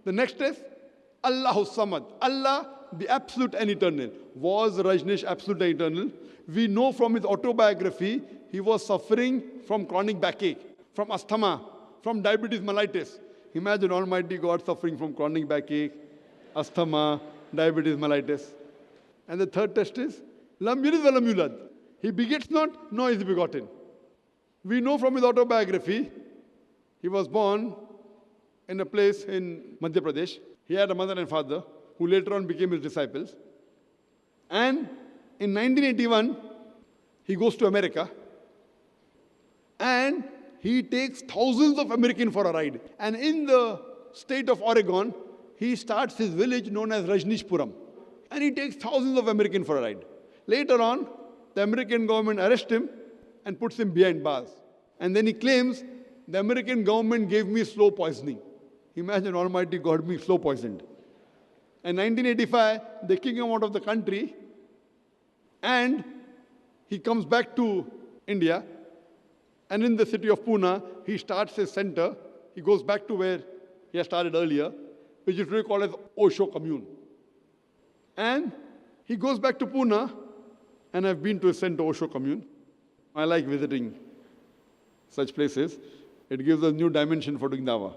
The next is Allahu Samad. Allah, the absolute and eternal. Was Rajneesh absolute and eternal? We know from his autobiography, he was suffering from chronic backache, from asthma, from diabetes mellitus. Imagine Almighty God suffering from chronic backache, asthma, diabetes mellitus. And the third test is Lam yalid wa lam yulad. He begets not, nor is he begotten. We know from his autobiography, he was born in a place in Madhya Pradesh. He had a mother and father who later on became his disciples. And in 1981, he goes to America and he takes thousands of Americans for a ride. And in the state of Oregon, he starts his village known as Rajneeshpuram. And he takes thousands of Americans for a ride. Later on, the American government arrests him and puts him behind bars. And then he claims, the American government gave me slow poisoning. Imagine Almighty God being slow poisoned. In 1985, they kick him out of the country and he comes back to India. And in the city of Pune, he starts his center. He goes back to where he had started earlier, which is really called as Osho Commune. And he goes back to Pune, and I've been to his center, Osho Commune. I like visiting such places. It gives a new dimension for doing dawa.